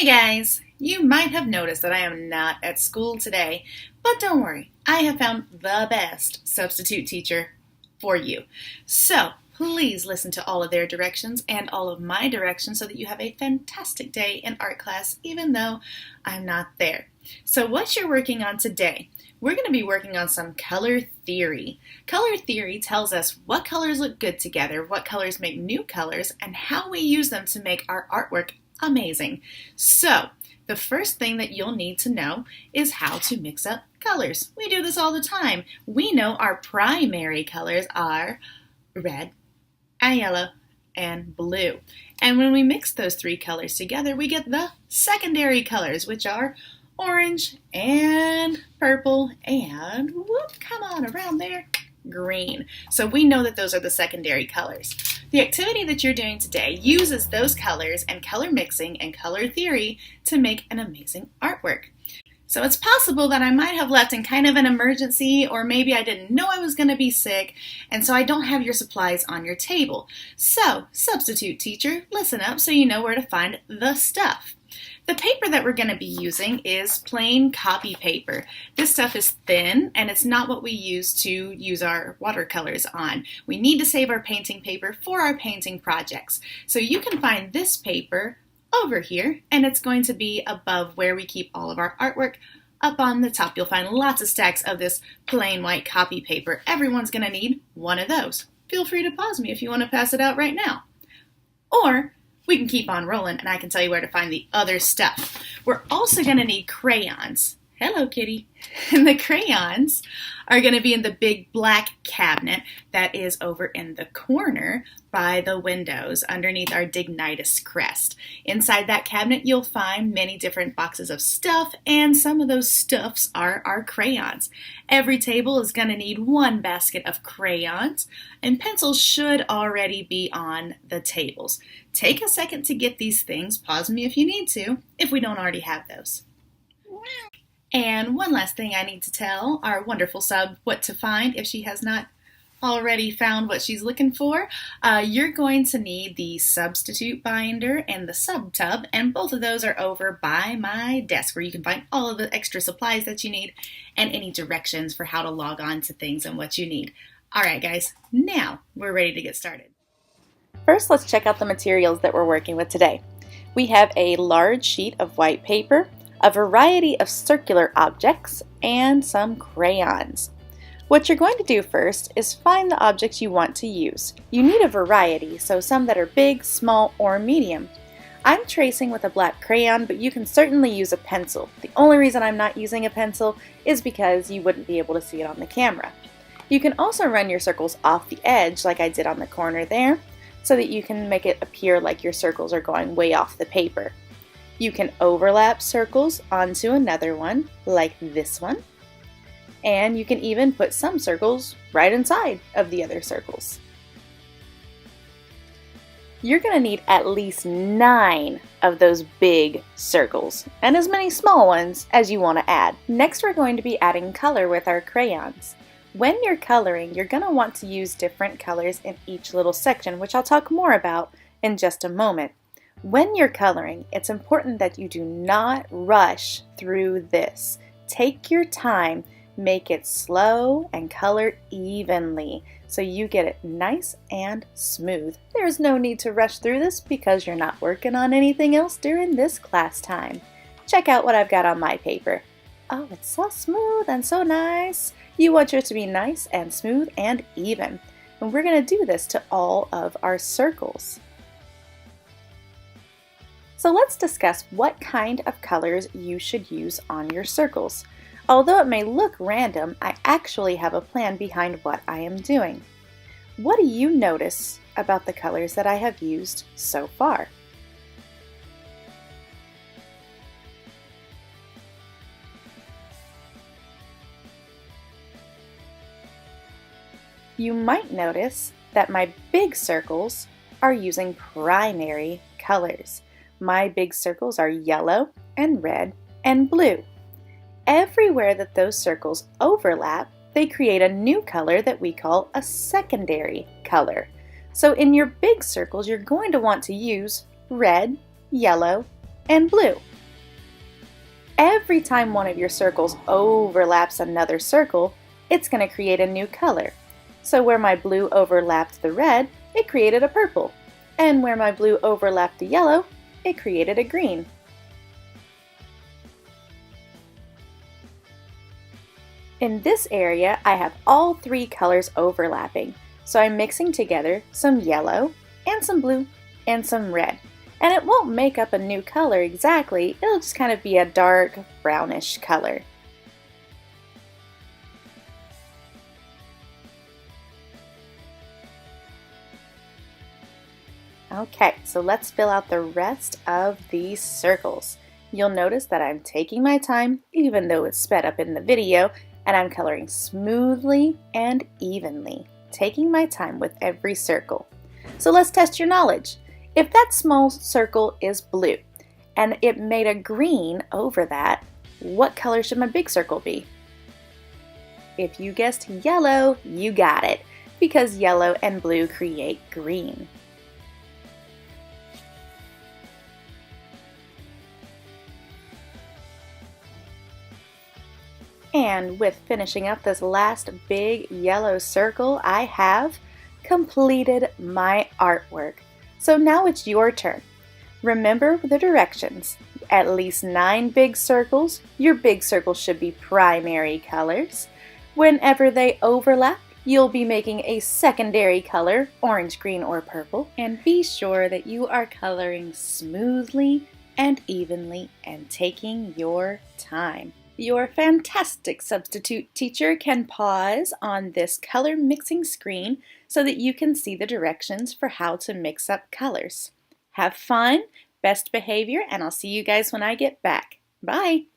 Hey guys, you might have noticed that I am not at school today, but don't worry, I have found the best substitute teacher for you. So please listen to all of their directions and all of my directions so that you have a fantastic day in art class even though I'm not there. So what you're working on today, we're going to be working on some color theory. Color theory tells us what colors look good together, what colors make new colors, and how we use them to make our artwork amazing. So the first thing that you'll need to know is how to mix up colors. We do this all the time. We know our primary colors are red, and yellow, and blue. And when we mix those three colors together, we get the secondary colors, which are orange and purple and, whoop, come on around there, green. So we know that those are the secondary colors. The activity that you're doing today uses those colors and color mixing and color theory to make an amazing artwork. So it's possible that I might have left in kind of an emergency, or maybe I didn't know I was going to be sick, and so I don't have your supplies on your table. So, substitute teacher, listen up so you know where to find the stuff. The paper that we're going to be using is plain copy paper. This stuff is thin and it's not what we use to use our watercolors on. We need to save our painting paper for our painting projects. So you can find this paper over here, and it's going to be above where we keep all of our artwork. Up on the top you'll find lots of stacks of this plain white copy paper. Everyone's going to need one of those. Feel free to pause me if you want to pass it out right now. Or we can keep on rolling and I can tell you where to find the other stuff. We're also going to need crayons. Hello, kitty. And the crayons are going to be in the big black cabinet that is over in the corner by the windows underneath our Dignitas crest. Inside that cabinet, you'll find many different boxes of stuff, and some of those stuffs are our crayons. Every table is going to need one basket of crayons, and pencils should already be on the tables. Take a second to get these things. Pause me if you need to, if we don't already have those. And one last thing I need to tell our wonderful sub what to find if she has not already found what she's looking for. You're going to need the substitute binder and the sub tub, and both of those are over by my desk where you can find all of the extra supplies that you need and any directions for how to log on to things and what you need. Alright guys, now we're ready to get started. First, let's check out the materials that we're working with today. We have a large sheet of white paper, a variety of circular objects, and some crayons. What you're going to do first is find the objects you want to use. You need a variety, so some that are big, small, or medium. I'm tracing with a black crayon, but you can certainly use a pencil. The only reason I'm not using a pencil is because you wouldn't be able to see it on the camera. You can also run your circles off the edge like I did on the corner there, so that you can make it appear like your circles are going way off the paper. You can overlap circles onto another one, like this one, and you can even put some circles right inside of the other circles. You're going to need at least 9 of those big circles, and as many small ones as you want to add. Next, we're going to be adding color with our crayons. When you're coloring, you're going to want to use different colors in each little section, which I'll talk more about in just a moment. When you're coloring, it's important that you do not rush through this. Take your time, make it slow, and color evenly so you get it nice and smooth. There's no need to rush through this because you're not working on anything else during this class time. Check out what I've got on my paper. Oh, it's so smooth and so nice. You want yours to be nice and smooth and even. And we're going to do this to all of our circles. So let's discuss what kind of colors you should use on your circles. Although it may look random, I actually have a plan behind what I am doing. What do you notice about the colors that I have used so far? You might notice that my big circles are using primary colors. My big circles are yellow and red and blue. Everywhere that those circles overlap, they create a new color that we call a secondary color. So in your big circles, you're going to want to use red, yellow, and blue. Every time one of your circles overlaps another circle, it's going to create a new color. So where my blue overlapped the red, it created a purple. And where my blue overlapped the yellow, it created a green. In this area, I have all three colors overlapping. So I'm mixing together some yellow and some blue and some red. And it won't make up a new color exactly, it'll just kind of be a dark brownish color. Okay, so let's fill out the rest of these circles. You'll notice that I'm taking my time, even though it's sped up in the video, and I'm coloring smoothly and evenly, taking my time with every circle. So let's test your knowledge. If that small circle is blue, and it made a green over that, what color should my big circle be? If you guessed yellow, you got it, because yellow and blue create green. And with finishing up this last big yellow circle, I have completed my artwork. So now it's your turn. Remember the directions. At least 9 big circles. Your big circles should be primary colors. Whenever they overlap, you'll be making a secondary color, orange, green, or purple. And be sure that you are coloring smoothly and evenly and taking your time. Your fantastic substitute teacher can pause on this color mixing screen so that you can see the directions for how to mix up colors. Have fun, best behavior, and I'll see you guys when I get back. Bye!